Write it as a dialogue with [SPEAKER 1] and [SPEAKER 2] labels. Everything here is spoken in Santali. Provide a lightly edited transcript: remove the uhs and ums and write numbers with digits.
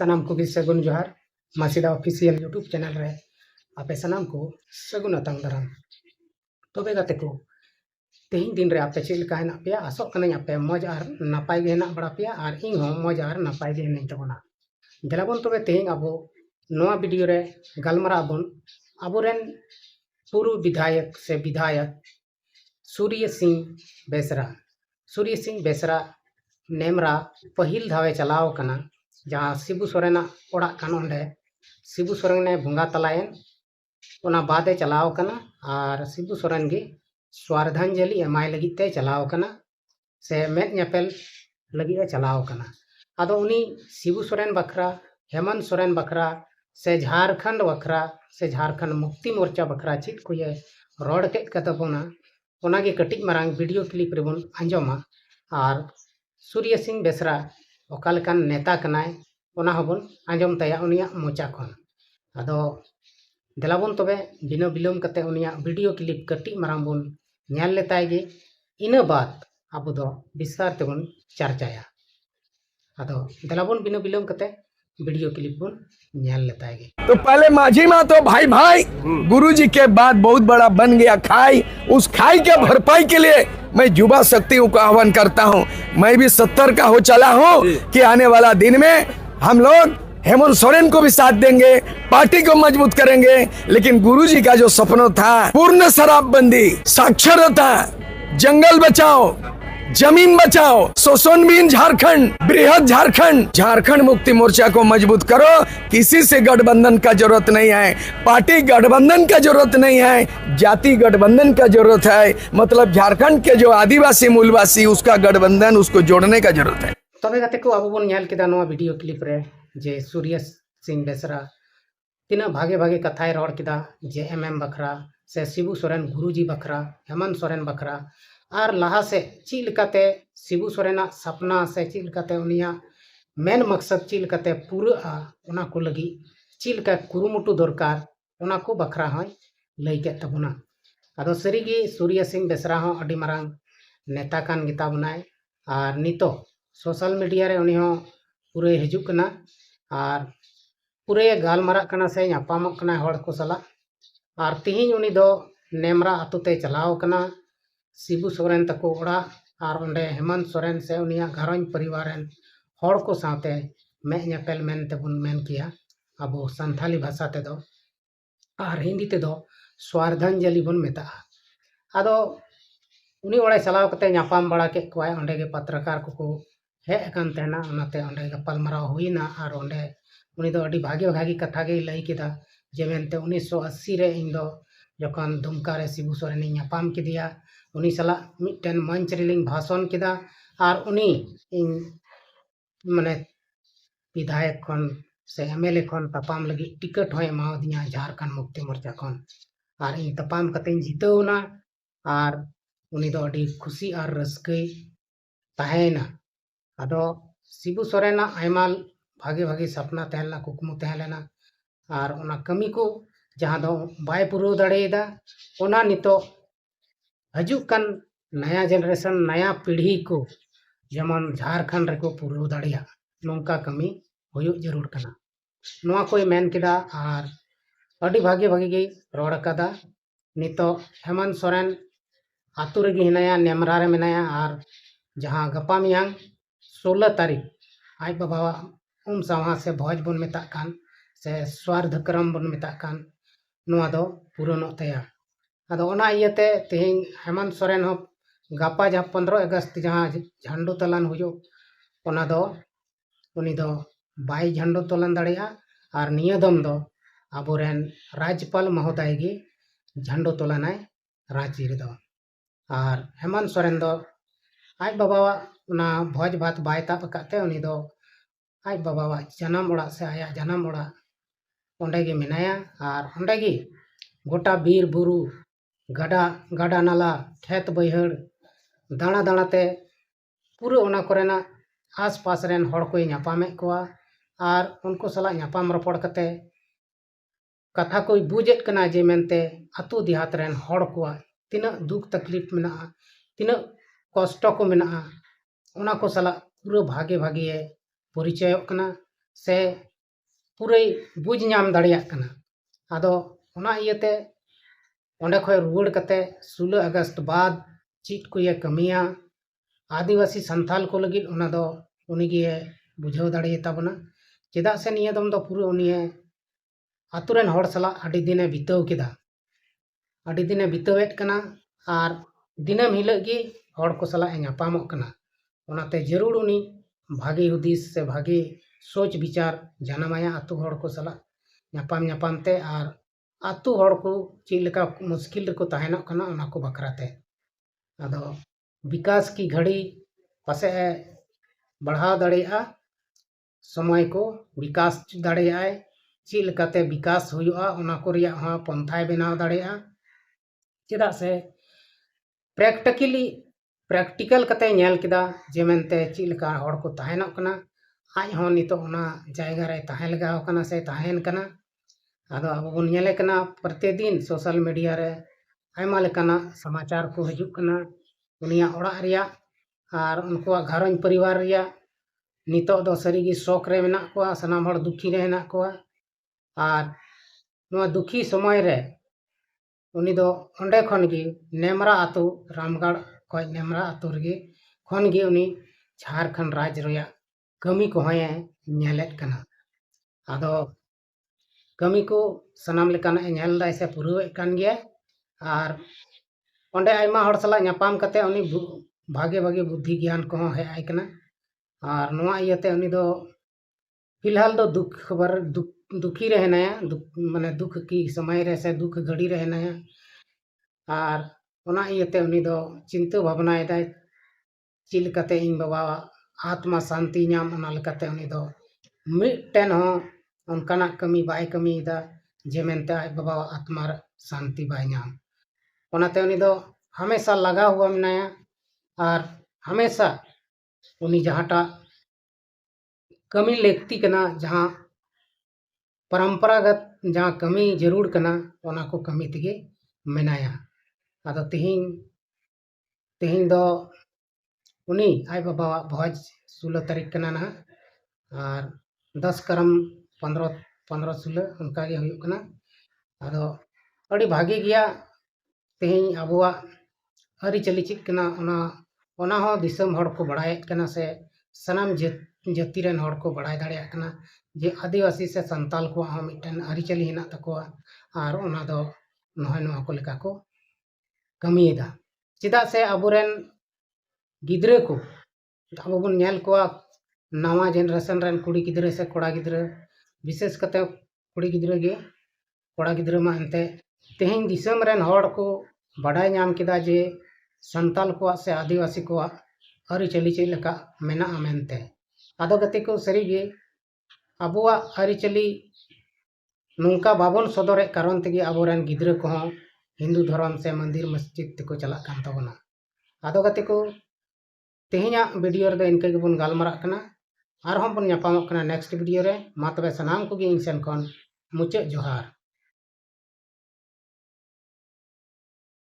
[SPEAKER 1] सानाम को सगुन जोहार मासीदा ऑफिशियल यूट्यूब चैनल रे आपे सानाम को सगुन अतंग दाराम तबे गाते को तेहिं दिन रे आपे चेल का हेना पेया आसोक कनाई आपे मौज आर नापाय गे हेना बड़ा पेया आर इन हो मौज आर नापाय गे हेना तबना देलाबन तबे तेहिं अबो नोआ वीडियो रे गालमारा बन अबोरेन पूर्व विधायक से विधायक सूर्य सिंह बेसरा नेमरा पहिल धावे चलाव कना जहाँ शिबू सोरेना ओड़ा कान ओंडे शिबू सोरेन ने बुंगा तलायन ओना बादे चलाव कना आर शिबू सोरेन गे श्रद्धांजलि एमाय लगी ते चलाव कना से मेद नेपेल लगी चलाव कना आदो उनी शिबू सोरेन बखरा हेमंत सोरेन बखरा से झारखंड बखरा से झारखंड मुक्ति मोर्चा बखरा चित को ये रोड के कतबोना ओनागे कटिज मारांग वीडियो क्लिप रेबन आंजोमा आर सूर्य सिंह बेसरा ओकालकान नेता कनाय ओना हबन आंजोम ताया उनिया मोचा खन आदो देलाबन तबे बिना बिलोम कते उनिया वीडियो क्लिप कटिज मारांग बन ᱧᱮᱞ लेताय गे इना बात आबो दो विस्तार तेबन चर्चाया आदो देलाबन बिना बिलोम कते वीडियो क्लिप बन ᱧᱮल लेताय गे।
[SPEAKER 2] तो पहले माझी माँ तो भाई गुरुजी के बाद बहुत बड़ा बन गया खाई, उस खाई के भरपाई के लिए मैं युवा शक्तियों को आह्वान करता हूँ। मैं भी 70 का हो चला हूँ कि आने वाला दिन में हम लोग हेमंत सोरेन को भी साथ देंगे, पार्टी को मजबूत करेंगे। लेकिन गुरुजी का जो सपना था पूर्ण शराबबंदी, साक्षरता, जंगल बचाओ, जमीन बचाओ, शोषणविहीन झारखंड, बृहद झारखंड मुक्ति मोर्चा को मजबूत करो। किसी से गठबंधन का जरूरत नहीं है, पार्टी गठबंधन का जरूरत नहीं है, जाति गठबंधन का जरूरत है। मतलब झारखंड के जो आदिवासी मूलवासी उसका गठबंधन, उसको जोड़ने का जरूरत है।
[SPEAKER 1] तबे गाते को अब बन ᱧᱮल केदा नोआ वीडियो क्लिप रे जे सूर्य सिंह बेसरा तिना भागे भागे कथाय रोड केदा जे एमएम बखरा से शिबू सोरेन गुरुजी बखरा हेमंत सोरेन बखरा आर लहा से ची लेकाते शिबू सोरेना सपना से ची लेकाते उनिया मेन मकसद ची लेकाते पूरा ओना को लगी ची लेका कुरुमुटु दरकार ओना को बखरा हय लई के तबना आदो सरीगी सूर्य सिंह बेसरा हो अडी मारांग नेता कान गिता बनाय आर नितो सोशल मीडिया रे उनी हो पूरे हिजुक कना आर पूरे गालमारा कना से ᱧᱟᱯᱟᱢᱚᱜ कना हड़ को सला आर तिहिं उनी दो नेमरा आतु ते चलाव कना शिबू सोरेन तको ओड़ा आर ओंडे हेमंत सोरेन से उनिया घरंज परिवार हड़ को साथे में नेपेल मेन तेबुन मेन किया अबो संथाली भाषा ते दो आर हिंदी ते दो श्रद्धांजलि बन मेता आदो उनी ओड़े चलाव कते ᱧᱟᱯᱟᱢ बड़ा के कोय ओंडे गे पत्रकार को हेज अकान तेना ओनाते ओंडे गपालमाराव हुईना आर ओंडे उनी दो अडी भागे भागे कथा गे लई केदा जे मेनते 1980 रे इन दो जखन दुमका रे शिबू सोरेन ᱧᱟᱯᱟᱢ केदिया उनी सला मिटन मंच रिलिंग भाषण केदा आर उनी इन माने विधायक खन से एमएलए खन तपाम लगी टिकट होय एमाव दिया झारखंड मुक्ति मोर्चा खन आर इन तपाम कते जितौना आर उनी दो अडी खुशी आर रस्कई ताहेना आदो शिबू सोरेना आयमा भागे भागे सपना तहलना कुकमु तहलेना आर ओना कमी को जहां दो बाय पुरो दड़ेदा ओना नितो हजुक कन नया जनरेशन नया पीढ़ी को जमन झारखंड रेको पुरो दड़िया नोंका कमी हुयुग जरूर कना नोआ कोई मेन केदा आर अडी भागे भागे गे रोड कदा नितो हेमंत सोरेन आतु रेगे हिनाया नेमरा रे मेनाया आर जहां गपा मियांग 16 तारीख आज बाबा सावा से भोज बन मेता कान से स्वार्धक्रम बन मेता कान नोआ दो पूरणो तया आदो ओना इयते तेहिं हेमंत सोरेन हो गापा जहां 15 अगस्त जहां झंडो तोलन हुयो ओना दो उनी दो बाई झंडो तोलन दड़िया आर निया दम दो आबोरेन राज्यपाल महोदय गे झंडो तोलनाय रांची रे दो आर हेमंत सोरेन दो आज बाबा ना भोज भात बाय ताप काते उनी दो आज बाबा जन्म ओड़ा से आया जन्म ओड़ा ओंडे गे मेनाया आर ओंडे गे गोटा बीर बुरु गड़ा गड़ा नाला खेत बैहड़ दाणा दाणाते पूरा ओना कोरेना आस पास रेन हड़ को ᱧᱟᱯᱟᱢᱮᱫ कोआ आर उनको सला ᱧᱟᱯᱟᱢ रपड़ कते कथा को बुझेत कना जे मेनते आतु देहात रेन हड़ को तिना दुख तकलीफ मेना तिना कष्ट को मेना ओना को सला पूरा भागे भागे परिचय कना से पूरे बुझ नाम दाड़ियाग कना आदो ओना इयते ओंडे खय रुवाड़ कते 16 अगस्त बाद चीज को ये कमिया आदिवासी संथाल को लगिद ओना दो उनिगे बुझाव दाड़िये ताबना चेदा से निया दम दो पूरे उनिये आतुरेन हर सला आदि दिने बिताव केदा आदि दिने बितावेत कना आर दिनम हिलग गे हर को सला नापामोग कना ओनाते जरूर उनी भागे हुदिस से भागे सोच विचार जानामाया आतु हर को सला नापामते आर आतु हर को चीलका मुश्किल रको ताहेनोग कना ओना को बखराते आदो विकास की घड़ी पासे बढ़ाव दाड़ेया समय को विकास दाड़ेया चीलकाते विकास हुआ ओना को रिया हाँ पंथाय बनाव दाड़ेया चेदा से प्रैक्टिकल कते नेल केदा जे मेनते चीलका हर को ताहेनोग कना आज हों नितो ओना जायगा रे ताहें लगाव कना से ताहेन कना आदो अब बन नेले कना प्रतिदिन सोशल मीडिया रे आयमा लेकाना समाचार को हजुग कना उनिया ओड़ा रिया आर उनकुआ घरन परिवार रिया नितो दो सरीगी शौक रे मेना कोआ सनाम हर दुखी रे हेना कोआ आर नोआ दुखी समय रे उनी दो ओंडे खन गे नेमरा आतु रामगढ़ खय नेमरा आतु रे खन गे उनी झारखंड राज्य रिया कमी को हये नेलेत कना आदो कमी को सनाम लेकाना नेल दाय से पुरवे कान गया आर ओंडे आयमा हर सला नापाम कते उनी भागे भागे बुद्धि ज्ञान को हे आय कना आर नोआ इयते उनी दो फिलहाल दो दुखी रहनाया माने दुख की समय रे से दुख घड़ी रहनाया आर ओना इयते उनी दो चिंता भावना एदाय चिल कते इन बाबा आत्मा शांति नाम ओना लकते उनी दो मिटन हो उनकाना कमी बाय कमीदा जे मेनते आज बाबा आत्मा शांति बाय नाम ओनाते उनी दो हमेशा लगा हुआ मेनाया आर हमेशा उनी जहाटा कमी लेखती कना जहाँ परंपरागत जहाँ कमी जरूर कना ओना को कमी तगे मेनाया आदो तिहिं दो उनी आय बाबा भोज 16 तारीख कना ना आर 10 करम 15-16 उनका गे हुयुग कना आदो अड़ी भागी गया तिहिं अबुआ अरी चली चित कना ओना हो दिसम हर को बड़ायत कना से सनाम जाति रेन हर को बड़ाय दाड़िया कना जे आदिवासी से संताल को हम मिटन अरी चली हिना तकोआ आर ओना दो नहय नोआ को लेका को कमीदा चेदा से अबुरेन गिद्रे को अब बन नेल कोआ नवा जेनरेशन रेन कुड़ी गिद्रे से कोड़ा गिद्रे विशेष कते कुड़ी गिद्रे गे कोड़ा गिद्रे मा एंते तेहिं दिसम रेन हर को बड़ाय नाम केदा जे संताल को से आदिवासी को अरी चली चली लेका मेना मेनते आदो गति को सरीगे अबुआ अरी चली नौका बाबन सदर कारण तेगे अबोरेन गिद्रे को हिंदू धर्म से मंदिर मस्जिद तक चला कान तबना आदो गति को तेहिया वीडियो रे इनके बन गालमारा कना आर हम बन नेक्स्ट वीडियो रे मा तबे सनाम को गे इन सेन खन मुचाद जोहार।